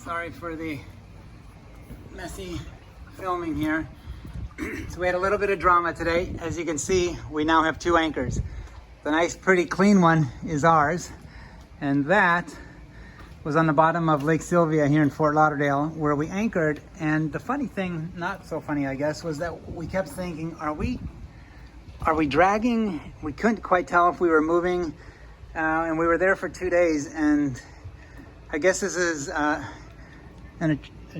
Sorry for the messy filming here. So we had a little bit of drama today. As you can see, we now have 2 anchors. The nice, pretty clean one is ours, and that was on the bottom of Lake Sylvia here in Fort Lauderdale, where we anchored. And the funny thing, not so funny I guess, was that we kept thinking, are we dragging? We couldn't quite tell if we were moving, and we were there for 2 days. And I guess this is a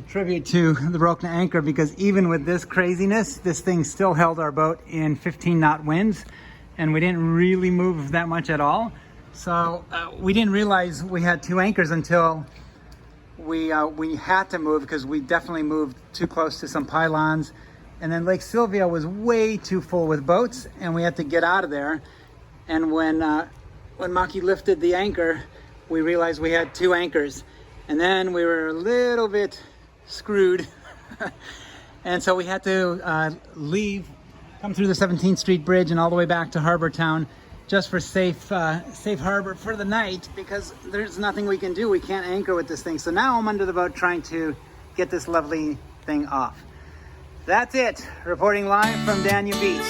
tribute to the broken anchor, because even with this craziness, this thing still held our boat in 15 knot winds, and we didn't really move that much at all. So we didn't realize we had 2 anchors until we had to move, because we definitely moved too close to some pylons. And then Lake Sylvia was way too full with boats, and we had to get out of there. And when Maki lifted the anchor, we realized we had 2 anchors. And then we were a little bit screwed. And so we had to leave, come through the 17th Street Bridge and all the way back to Harbor Town, just for safe harbor for the night, because there's nothing we can do. We can't anchor with this thing. So now I'm under the boat trying to get this lovely thing off. That's it. Reporting live from Dania Beach.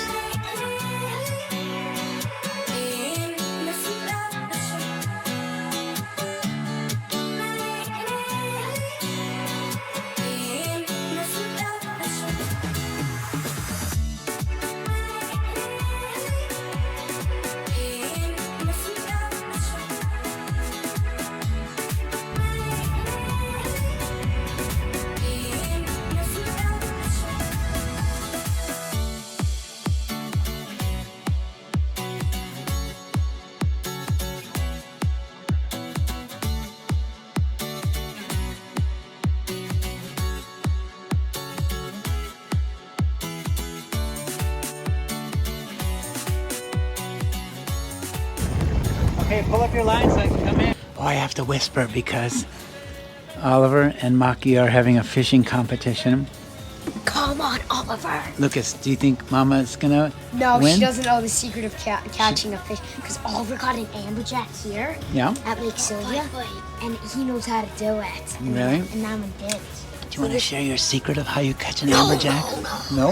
Okay, pull up your line so I can come in. Oh, I have to whisper because Oliver and Maki are having a fishing competition. Come on, Oliver. Lukas, do you think Mama's gonna No, win? she doesn't know the secret of catching a fish, because Oliver got an amberjack here at Lake Sylvia, and he knows how to do it. And Really? And that one didn't. Do you want to share your secret of how you catch an amberjack? No?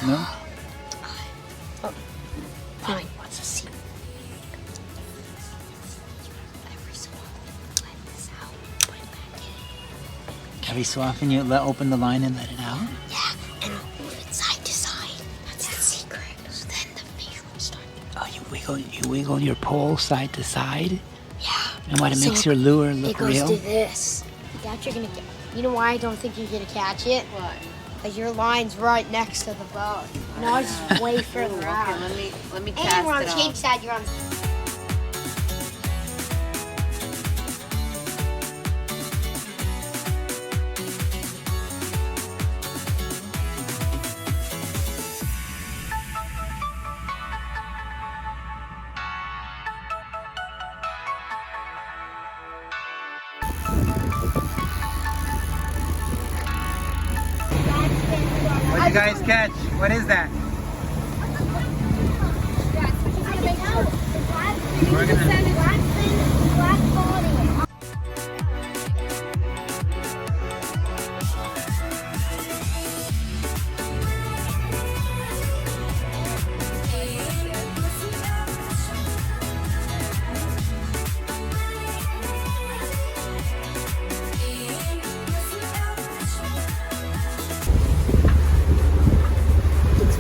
No? Oh, fine. What's the secret? Every so often you open the line and let it out? Yeah, and move it side to side. That's the secret. So then the fish will start. Oh, you wiggle your pole side to side? Yeah. And what, it makes your lure look real? It goes to this. That's you're gonna get. You know why I don't think you're gonna catch it? What? Because your line's right next to the boat. No, it's way further out. Okay, let me cast And we're on it the off. Cape side. You're on. What did you guys catch? What is that? We're gonna...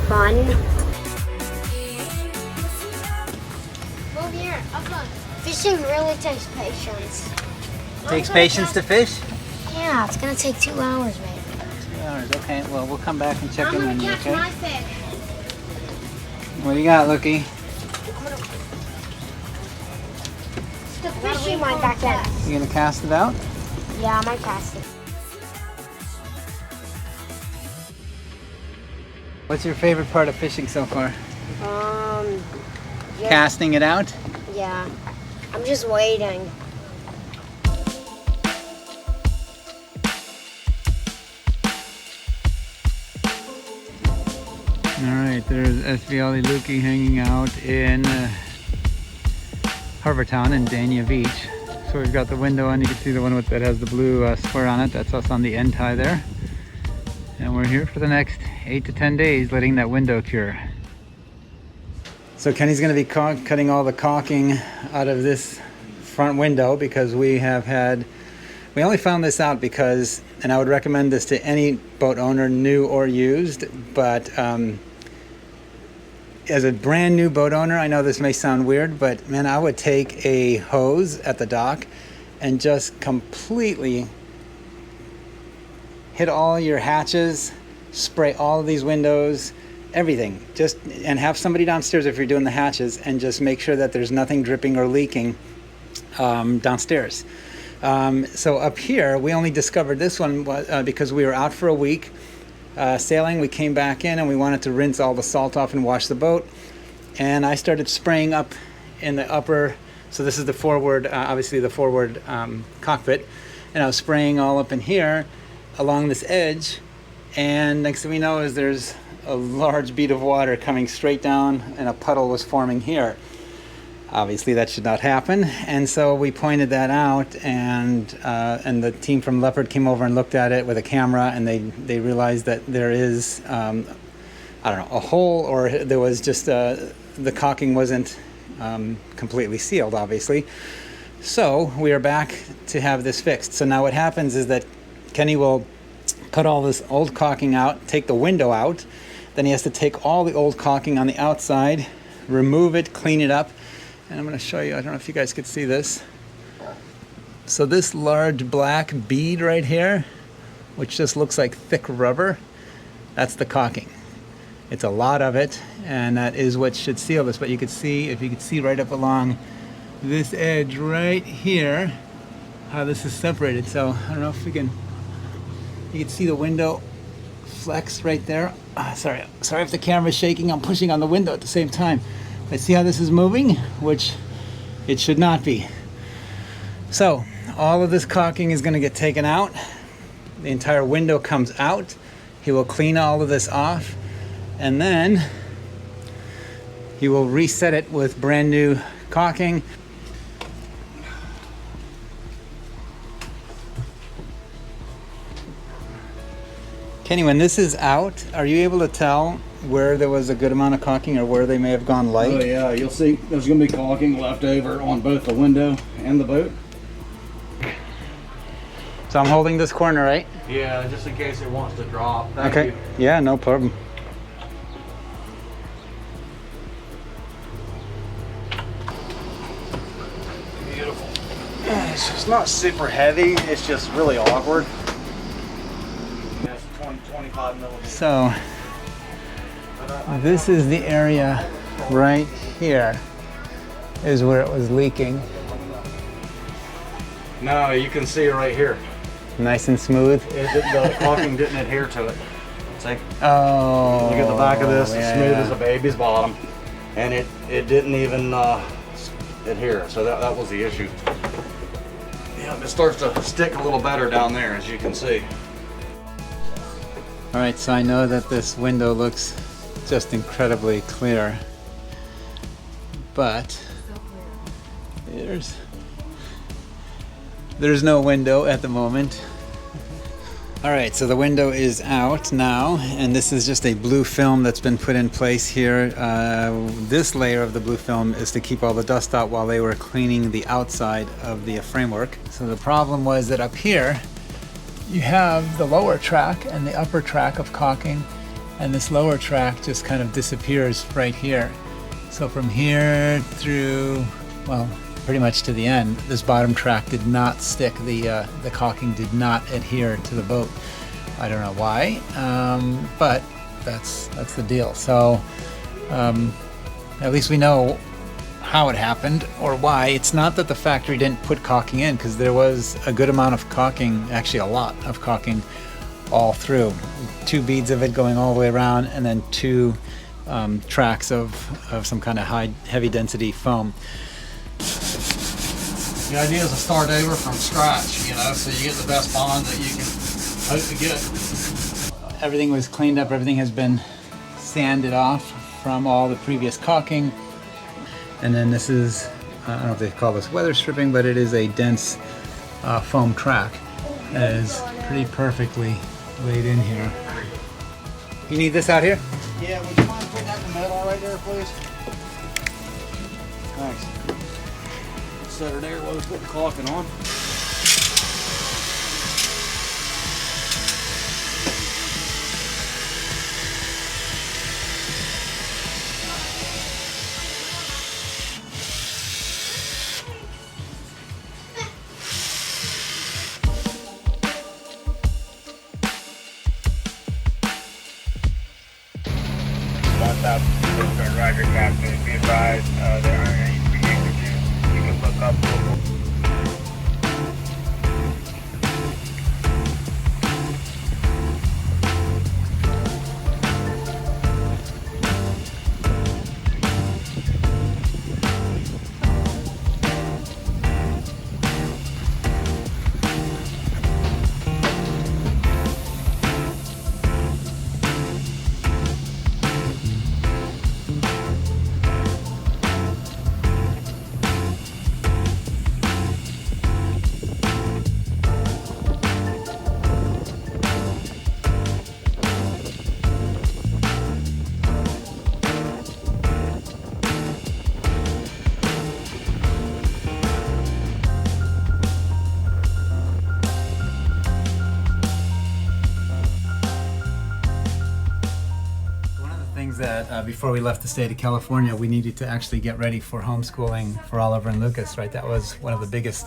Fun. Move here, up on. Fishing really takes patience. Takes patience to fish? Yeah, it's gonna take 2 hours, maybe. 2 hours, okay. Well, we'll come back and check in on you, okay? my fish. What do you got, Luki? The fishing line back there. You gonna cast it out? Yeah, I might cast it. What's your favorite part of fishing so far? Yeah. Casting it out? Yeah. I'm just waiting. Alright, there's SVLE Luki hanging out in Harbortown in Dania Beach. So So we've got the window on. You can see the one that has the blue square on it. That's us on the end tie there. And we're here for the next 8 to 10 days letting that window cure. So Kenny's going to be cutting all the caulking out of this front window because we only found this out because, and I would recommend this to any boat owner, new or used, but as a brand new boat owner, I know this may sound weird, but man, I would take a hose at the dock and just completely hit all your hatches, spray all of these windows, everything, and have somebody downstairs if you're doing the hatches, and just make sure that there's nothing dripping or leaking downstairs. So up here, we only discovered this one because we were out for a week sailing. We came back in and we wanted to rinse all the salt off and wash the boat. And I started spraying up in the upper, so this is the forward, obviously the forward cockpit. And I was spraying all up in here along this edge. And next thing we know is there's a large bead of water coming straight down and a puddle was forming here. Obviously that should not happen, and so we pointed that out, and the team from Leopard came over and looked at it with a camera, and they realized that there is I don't know, a hole, or there was just the caulking wasn't completely sealed, obviously. So we are back to have this fixed. So now what happens is that Kenny will cut all this old caulking out, take the window out, then he has to take all the old caulking on the outside, remove it, clean it up. And I'm going to show you, I don't know if you guys could see this. So this large black bead right here, which just looks like thick rubber, that's the caulking. It's a lot of it, and that is what should seal this. But you could see, if you could see right up along this edge right here, how this is separated. So I don't know if you can see the window flex right there. Sorry if the camera's shaking, I'm pushing on the window at the same time. But see how this is moving, which it should not be. So all of this caulking is going to get taken out. The entire window comes out. He will clean all of this off, and then he will reset it with brand new caulking. Kenny, when this is out, are you able to tell where there was a good amount of caulking or where they may have gone light? Oh yeah, you'll see there's going to be caulking left over on both the window and the boat. So I'm holding this corner, right? Yeah, just in case it wants to drop. Thank okay. you. Yeah, no problem. Beautiful. It's not super heavy, it's just really awkward. Yeah, it's 25 millimeters. So this is the area right here is where it was leaking. No, you can see right here. Nice and smooth. The caulking didn't adhere to it. See? Oh. Look at the back of this, yeah, it's smooth yeah. as a baby's bottom. And it didn't even adhere, so that was the issue. Yeah, it starts to stick a little better down there, as you can see. All right, so I know that this window looks just incredibly clear, but there's no window at the moment. All right, so the window is out now, and this is just a blue film that's been put in place here. This layer of the blue film is to keep all the dust out while they were cleaning the outside of the framework. So the problem was that up here, you have the lower track and the upper track of caulking, and this lower track just kind of disappears right here. So from here through, well, pretty much to the end, this bottom track did not stick. The caulking did not adhere to the boat. I don't know why, but that's the deal. So at least we know how it happened or why. It's not that the factory didn't put caulking in, because there was a good amount of caulking, actually a lot of caulking all through. 2 beads of it going all the way around, and then 2 tracks of some kind of heavy density foam. The idea is to start over from scratch, you know, so you get the best bond that you can hope to get. Everything was cleaned up, everything has been sanded off from all the previous caulking. And then this is I don't know if they call this weather stripping, but it is a dense foam track that is pretty perfectly laid in here. You need this out here? Yeah, would you mind putting that in the middle right there, please? Thanks. Set her there while we put the caulking on. Roger, Captain. Be advised, there aren't any free anchorages. You can look up local. That before we left the state of California, we needed to actually get ready for homeschooling for Oliver and Lukas, right? That was one of the biggest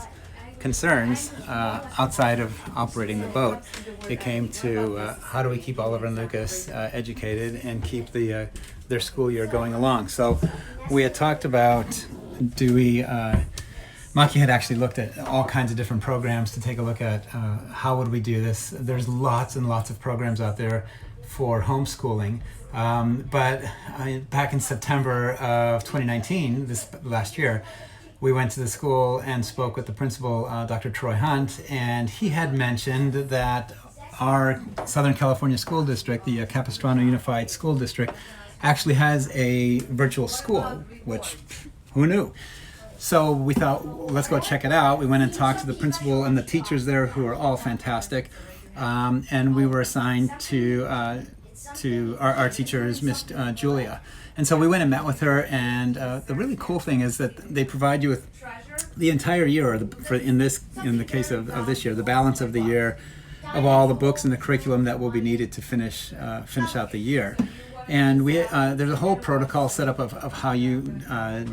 concerns outside of operating the boat. It came to how do we keep Oliver and Lukas educated and keep their school year going along. So we had talked about Maki had actually looked at all kinds of different programs to take a look at how would we do this. There's lots and lots of programs out there for homeschooling. But back in September of 2019, this last year, we went to the school and spoke with the principal, Dr. Troy Hunt, and he had mentioned that our Southern California school district, the Capistrano Unified School District, actually has a virtual school, which who knew? So we thought, let's go check it out. We went and talked to the principal and the teachers there, who are all fantastic, and we were assigned to our teacher is Miss Julia. And so we went and met with her, and the really cool thing is that they provide you with the entire year, in the case of this year, the balance of the year of all the books and the curriculum that will be needed to finish out the year. And there's a whole protocol set up of how you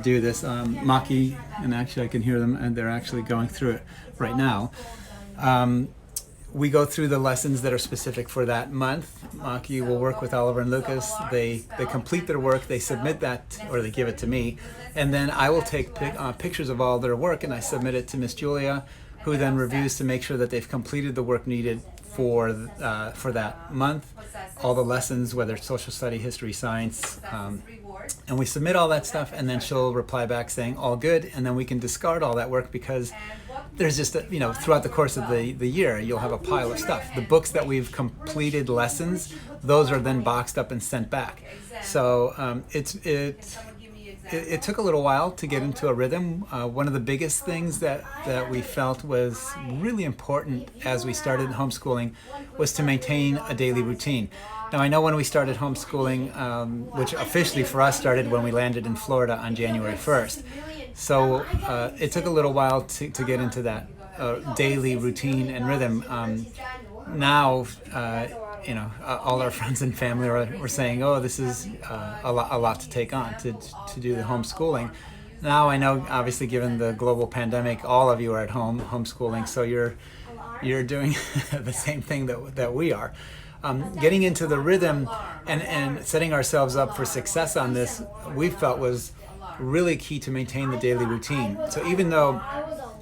do this. Maki, and actually I can hear them, and they're actually going through it right now. We go through the lessons that are specific for that month. Maki will work with Oliver and Lukas. They complete their work, they submit that, or they give it to me, and then I will take pictures of all their work and I submit it to Miss Julia, who then reviews to make sure that they've completed the work needed for that month, all the lessons, whether it's social study, history, science, and we submit all that stuff, and then she'll reply back saying all good, and then we can discard all that work because there's just throughout the course of the year you'll have a pile of stuff. The books that we've completed lessons, those are then boxed up and sent back. So it took a little while to get into a rhythm. One of the biggest things that we felt was really important as we started homeschooling was to maintain a daily routine. Now, I know when we started homeschooling, which officially for us started when we landed in Florida on January 1st. So it took a little while to get into that daily routine and rhythm. Now, all our friends and family were saying, "Oh, this is a lot to take on to do the homeschooling." Now I know, obviously, given the global pandemic, all of you are at home homeschooling, so you're doing the same thing that we are. Getting into the rhythm and setting ourselves up for success on this, we felt was really key to maintain the daily routine. So even though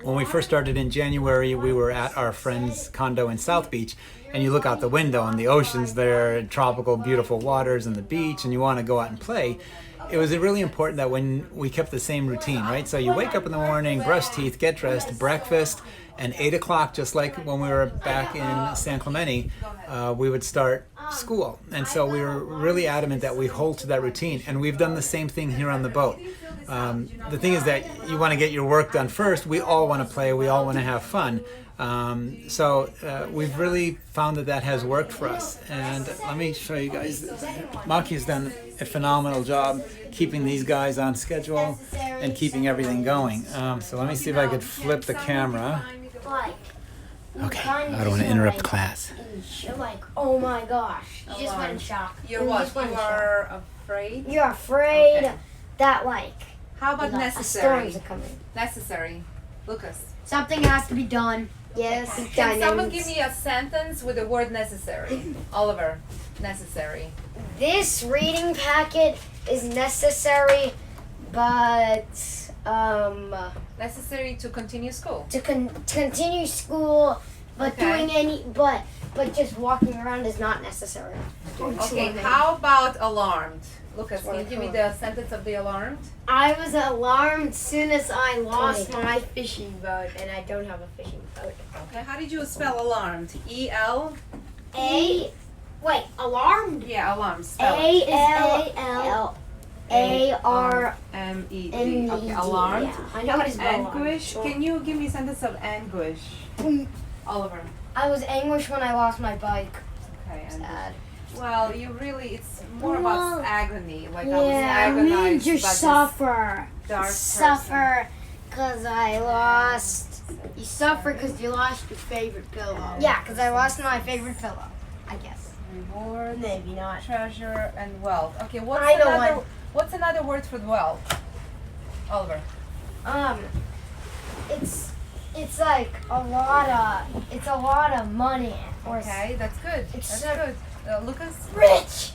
when we first started in January, we were at our friend's condo in South Beach, and you look out the window and the ocean's there, tropical, beautiful waters and the beach, and you want to go out and play, it was really important that when we kept the same routine, right? So you wake up in the morning, brush teeth, get dressed, breakfast, and 8 o'clock, just like when we were back in San Clemente, we would start school. And so we were really adamant that we hold to that routine. And we've done the same thing here on the boat. The thing is that you want to get your work done first. We all want to play. We all want to have fun. So we've really found that has worked for us. And let me show you guys. Maki has done a phenomenal job keeping these guys on schedule and keeping everything going. So let me see if I could flip the camera. Okay, I don't want to interrupt class. You're like, oh my gosh. You just went in shock. You're what? You are afraid? You're afraid that How about necessary? storms are coming. Necessary. Lucas. Something has to be done. Yes. Can someone give me a sentence with the word necessary? Oliver. Necessary. This reading packet is necessary, but Necessary to continue school. to continue school, but Okay. but just walking around is not necessary. Okay, how about alarmed? Lucas, can you give me the sentence of the alarmed? I was alarmed soon as I lost my fishing boat, and I don't have a fishing boat. Okay, how did you spell alarmed? E-L? Alarmed? Yeah, alarmed. Spell it. A-L-A-R-M-E-D. Okay, alarmed. Yeah, I know how to spell Anguish. alarmed. Can you give me a sentence of anguish? Oliver. I was anguished when I lost my bike. Okay, and Sad. well, it's more about agony. Like I was Yeah, agonized you by this suffer. dark Suffer because I lost. You suffer because you lost your favorite pillow. Yeah, because I lost my favorite pillow, I guess. Reward, Maybe not. treasure, and wealth. Okay, I know what's another word for wealth? Oliver. It's like a lot of money. Okay, that's good. It's That's so- good. Lucas? Rich.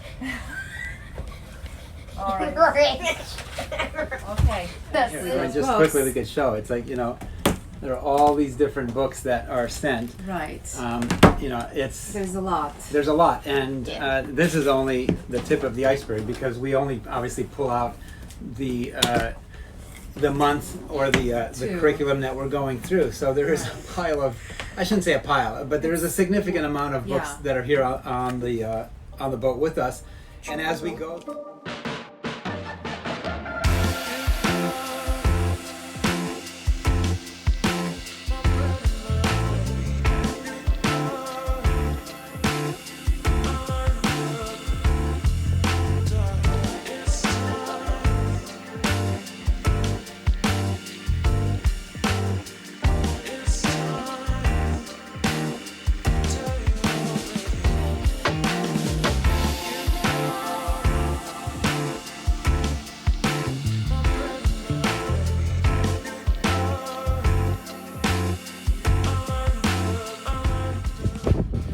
All right. Rich. Okay. That's And it. just quickly we could show, it's like, there are all these different books that are sent. Right. There's a lot. a lot, and this is only the tip of the iceberg because we only obviously pull out the month or the curriculum that we're going through. So there is a pile of, I shouldn't say a pile, but there is a significant amount of books that are here on the boat with us, and as we go.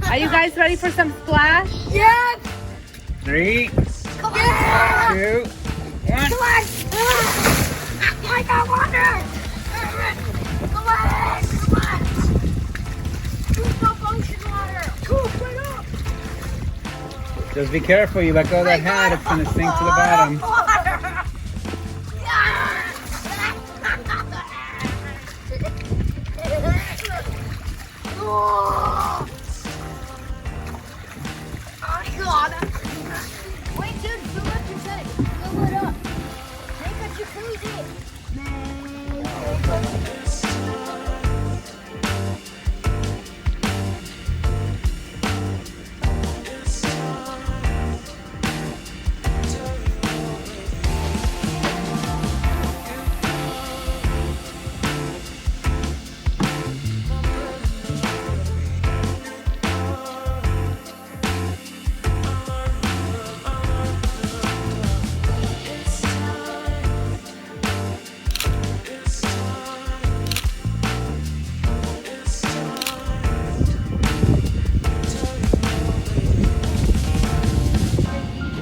Are you guys ready for some splash? Yes. 3, 2, 1. Come on. I got water. Come on. There's no function water. Right up. Just be careful, you let go of that hat, it's going to sink to the bottom. Wait, dude, fill up your tank. Fill it up. Take a jacuzzi.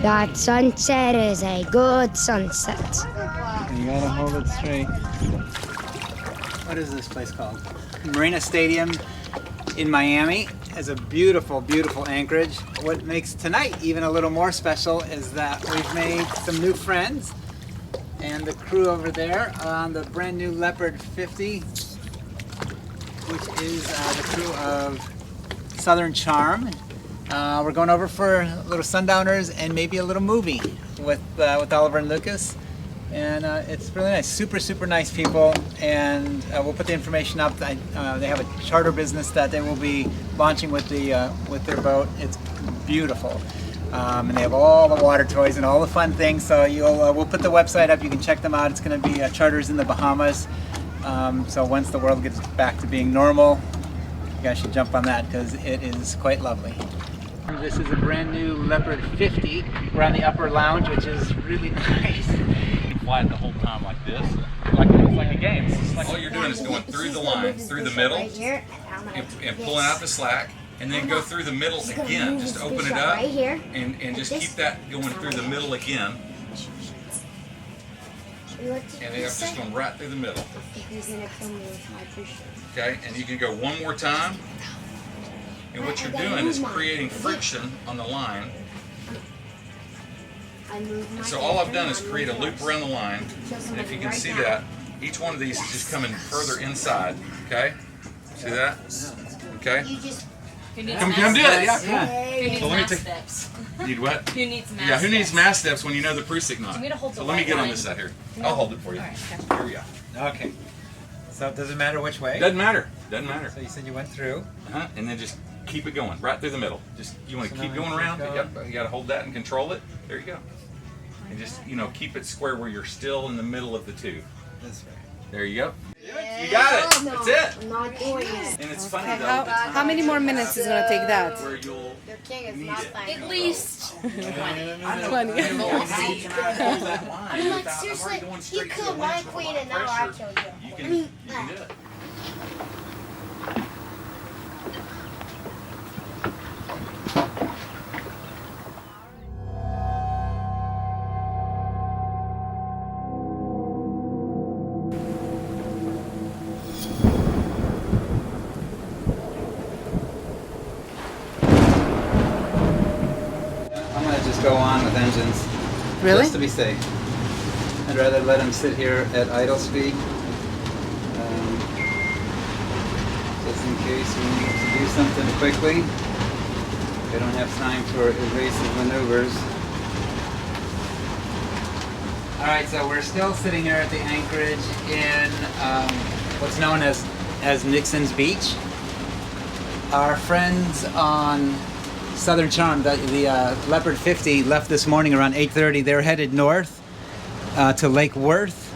That sunset is a good sunset. You gotta hold it straight. What is this place called? Marine Stadium in Miami is a beautiful, beautiful anchorage. What makes tonight even a little more special is that we've made some new friends, and the crew over there on the brand new Leopard 50, which is the crew of Southern Charm. We're going over for little sundowners and maybe a little movie with Oliver and Lukas. And it's really nice. Super nice people. And we'll put the information up. They have a charter business that they will be launching with their boat. It's beautiful. And they have all the water toys and all the fun things. So we'll put the website up. You can check them out. It's going to be charters in the Bahamas. So once the world gets back to being normal, you guys should jump on that because it is quite lovely. This is a brand new Leopard 50. We're on the upper lounge, which is really nice. You fly it the whole time like this. It's like a game. All you're doing is going through the line, through the middle, and pulling out the slack, and then go through the middle again. Just open it up, and just keep that going through the middle again. And then I'm just going right through the middle. Okay, and you can go one more time. And what you're doing is creating friction on the line. And so all I've done is create a loop around the line. And if you can see that, each one of these is just coming further inside. Okay? See that? Okay? Come do it. Yeah. So let me take. Steps. Need what? Who needs math Yeah, who needs steps? math steps when you know the prusik knot? I'm gonna hold the So let me white get on line. this side here. I'll hold it for you. All right, Here we go. Okay. So it doesn't matter which way? Doesn't matter. Doesn't matter. So you said you went through. And then just keep it going right through the middle. Just you want to So keep now going we keep around. going. Yep. You got to hold that and control it. There you go. And just keep it square where you're still in the middle of the two. This way. There you go. You got it. That's it. I'm not doing it. And it's funny though. How many more minutes is gonna take that? Where you'll Your king is need not it. playing. At least 20. 20. I'm like, seriously, you killed my queen and now I killed you. You can do it. I'm gonna just go on with engines. Really? Just to be safe. I'd rather let them sit here at idle speed. Just in case we need to do something quickly. We don't have time for evasive maneuvers. Alright, so we're still sitting here at the Anchorage in what's known as Nixons Beach. Our friends on Southern Charm, the Leopard 50 left this morning around 8:30. They're headed north to Lake Worth,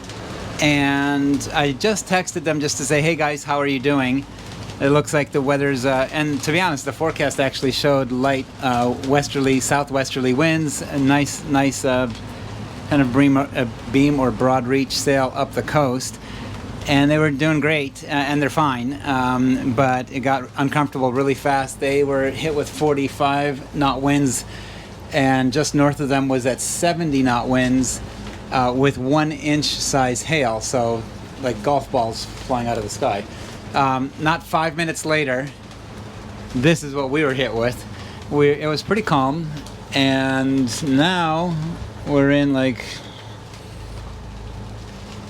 and I just texted them just to say, hey guys, how are you doing? It looks like the weather's, and to be honest, the forecast actually showed light westerly, southwesterly winds, a nice kind of beam or broad reach sail up the coast. And they were doing great, and they're fine, but it got uncomfortable really fast. They were hit with 45 knot winds, and just north of them was at 70 knot winds with 1 inch size hail, so like golf balls flying out of the sky. Not 5 minutes later, this is what we were hit with. It was pretty calm, and now we're in like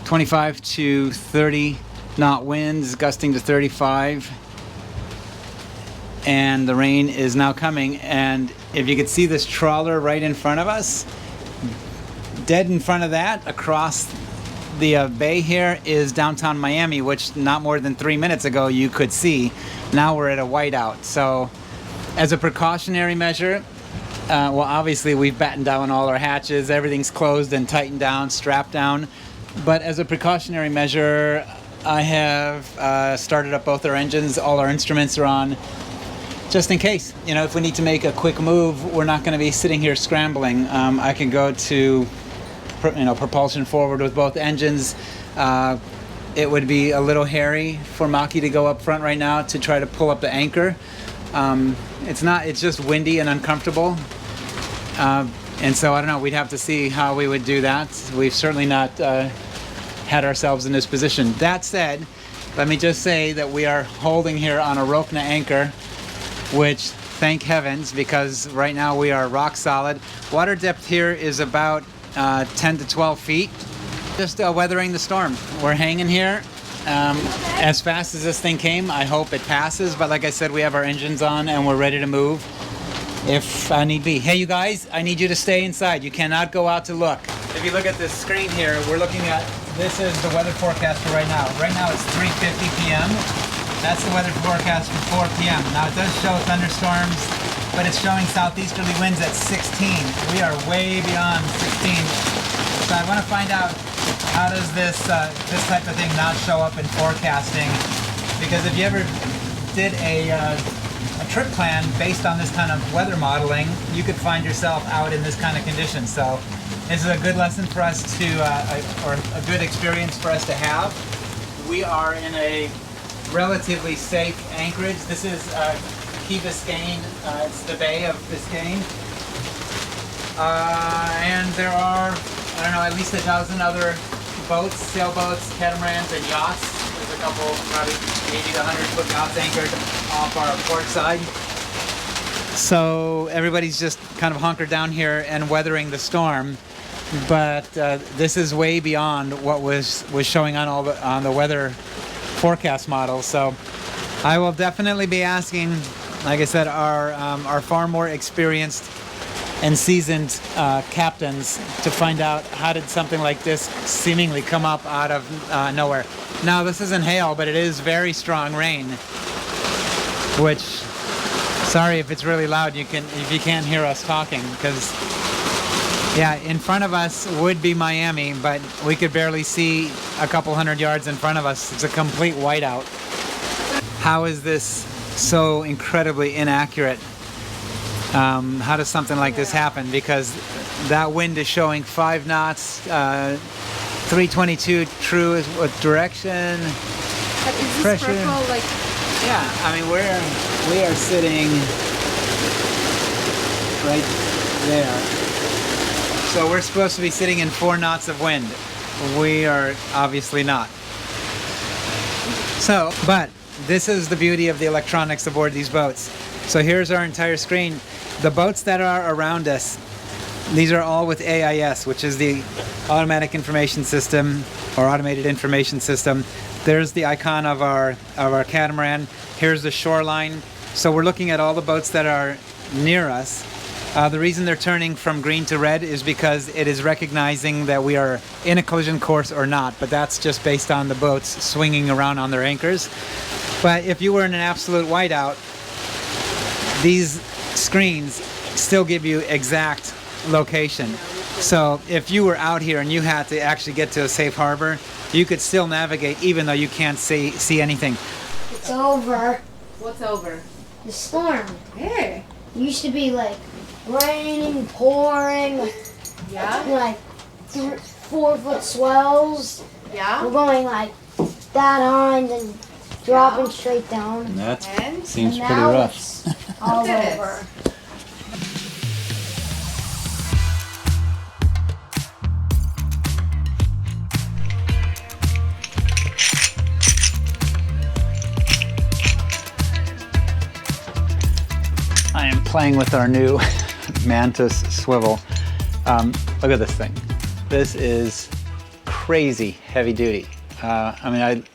25 to 30 knot winds, gusting to 35. And the rain is now coming. And if you could see this trawler right in front of us, dead in front of that, across the bay here, is downtown Miami, which not more than 3 minutes ago you could see. Now we're at a whiteout. So as a precautionary measure, well, obviously we've battened down all our hatches. Everything's closed and tightened down, strapped down. But as a precautionary measure, I have started up both our engines. All our instruments are on, just in case. If we need to make a quick move, we're not going to be sitting here scrambling. I can go to, propulsion forward with both engines. It would be a little hairy for Maki to go up front right now to try to pull up the anchor. It's just windy and uncomfortable. And so I don't know, we'd have to see how we would do that. We've certainly not had ourselves in this position. That said, let me just say that we are holding here on a Rokna anchor, which thank heavens, because right now we are rock solid. Water depth here is about 10 to 12 feet. Just weathering the storm. We're hanging here. As fast as this thing came, I hope it passes, but like I said, we have our engines on and we're ready to move. if need be. Hey, you guys, I need you to stay inside. You cannot go out to look. If you look at this screen here, we're looking at, this is the weather forecast for right now. Right now it's 3:50 p.m. That's the weather forecast for 4 p.m. Now it does show thunderstorms, but it's showing southeasterly winds at 16. We are way beyond 16. So I want to find out, how does this type of thing not show up in forecasting? Because if you ever did a trip plan based on this kind of weather modeling, you could find yourself out in this kind of condition. So this is a good lesson for us to, or a good experience for us to have. We are in a relatively safe anchorage. This is Key Biscayne. It's the Bay of Biscayne. And there are, I don't know, at least a dozen other boats, sailboats, catamarans, and yachts. There's a couple, probably 80 to 100 foot yachts anchored off our port side. So everybody's just kind of hunkered down here and weathering the storm. But this is way beyond what was showing on the weather forecast model. So I will definitely be asking, like I said, our far more experienced and seasoned captains to find out, how did something like this seemingly come up out of nowhere. Now this isn't hail, but it is very strong rain, which, sorry if it's really loud, if you can't hear us talking, because yeah, in front of us would be Miami, but we could barely see a couple hundred yards in front of us. It's a complete whiteout. How is this so incredibly inaccurate? How does something like this happen? Because that wind is showing 5 knots, 322 true is what direction? But is this Pressure. purple like? Yeah, I mean we are sitting right there. So we're supposed to be sitting in 4 knots of wind. We are obviously not. So, but this is the beauty of the electronics aboard these boats. So here's our entire screen. The boats that are around us, these are all with AIS, which is the automatic information system, or automated information system. There's the icon of our catamaran. Here's the shoreline. So we're looking at all the boats that are near us. The reason they're turning from green to red is because it is recognizing that we are in a collision course or not, but that's just based on the boats swinging around on their anchors. But if you were in an absolute whiteout, these screens still give you exact location. So if you were out here and you had to actually get to a safe harbor, you could still navigate even though you can't see anything. It's over. What's over? The storm. Hey. It used to be like raining, pouring, Yeah? like 4 foot swells. Yeah? We're going like that high and then dropping straight down. That And? seems And pretty now rough. it's all Look at it. over. I am playing with our new Mantus swivel. Look at this thing. This is crazy heavy duty. I mean,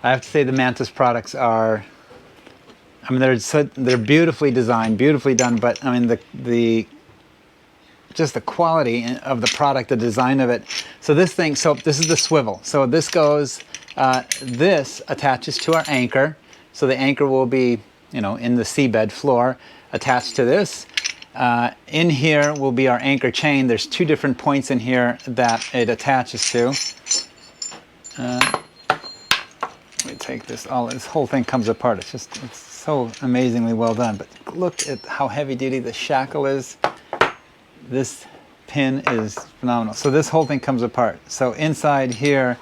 I have to say the Mantus products are, I mean, they're beautifully designed, beautifully done, but I mean, just the quality of the product, the design of it. So this thing, so this is the swivel. So this goes, this attaches to our anchor. So the anchor will be, you know, in the seabed floor, attached to this. In here will be our anchor chain. There's 2 different points in here that it attaches to. Let me take this. This whole thing comes apart. It's so amazingly well done. But look at how heavy duty the shackle is. This pin is phenomenal. So this whole thing comes apart. So inside here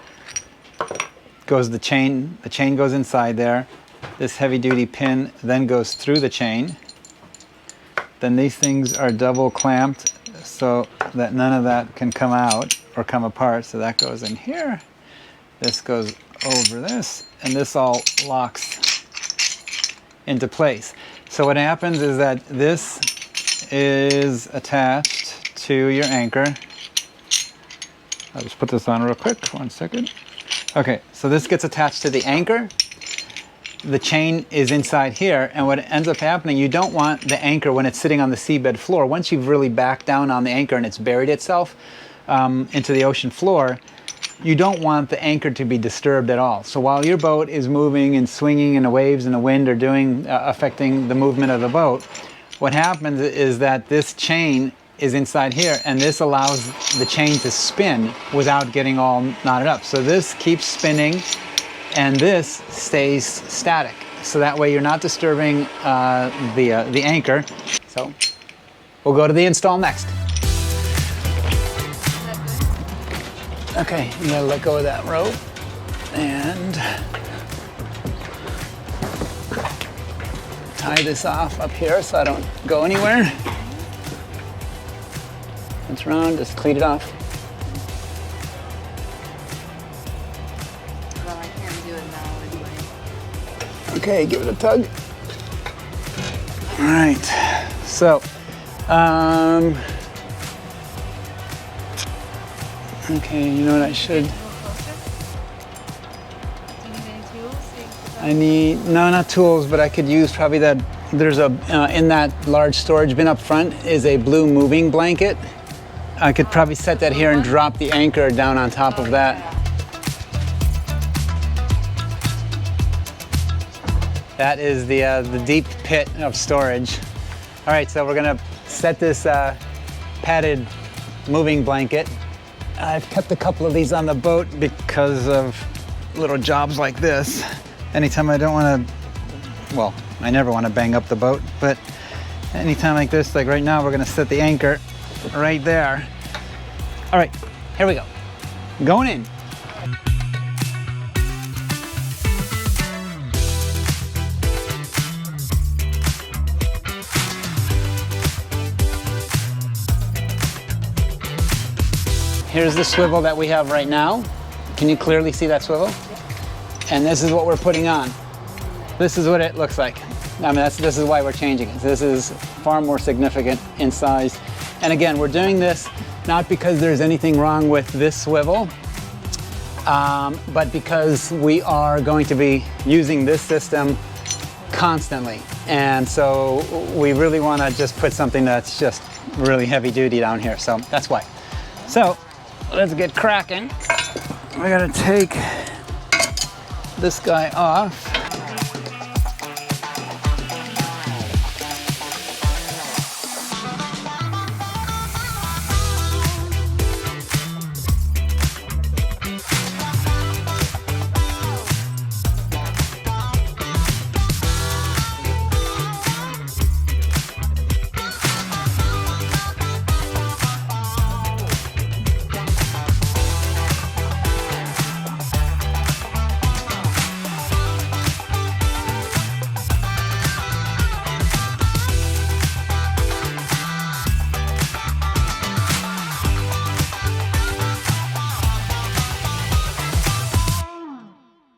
goes the chain. The chain goes inside there. This heavy duty pin then goes through the chain. Then these things are double clamped so that none of that can come out or come apart. So that goes in here. This goes over this, and this all locks into place. So what happens is that this is attached to your anchor. I'll just put this on real quick, 1 second. Okay, so this gets attached to the anchor. the chain is inside here, and what ends up happening, you don't want the anchor when it's sitting on the seabed floor. Once you've really backed down on the anchor and it's buried itself into the ocean floor, you don't want the anchor to be disturbed at all. So while your boat is moving and swinging and the waves and the wind are affecting the movement of the boat, what happens is that this chain is inside here, and this allows the chain to spin without getting all knotted up. So this keeps spinning, and this stays static. So that way you're not disturbing the anchor. So we'll go to the install next. Okay, I'm gonna let go of that rope and tie this off up here so I don't go anywhere. It's round, just cleat it off. Well, I can't do it now anyway. Okay, give it a tug. All right, so, okay, you know what I should? I need, no, not tools, but I could use probably that, there's a, in that large storage bin up front is a blue moving blanket. I could probably set that here and drop the anchor down on top of that. That is the deep pit of storage. All right, so we're gonna set this padded moving blanket. I've kept a couple of these on the boat because of little jobs like this. Anytime I don't wanna, well, I never wanna bang up the boat, but anytime like this, like right now, we're gonna set the anchor right there. All right, here we go. Going in. Here's the swivel that we have right now. Can you clearly see that swivel? And this is what we're putting on. This is what it looks like. I mean, this is why we're changing it. This is far more significant in size. And again, we're doing this not because there's anything wrong with this swivel, but because we are going to be using this system constantly. And so we really want to just put something that's just really heavy duty down here. So that's why. So let's get cracking. We're gonna take this guy off.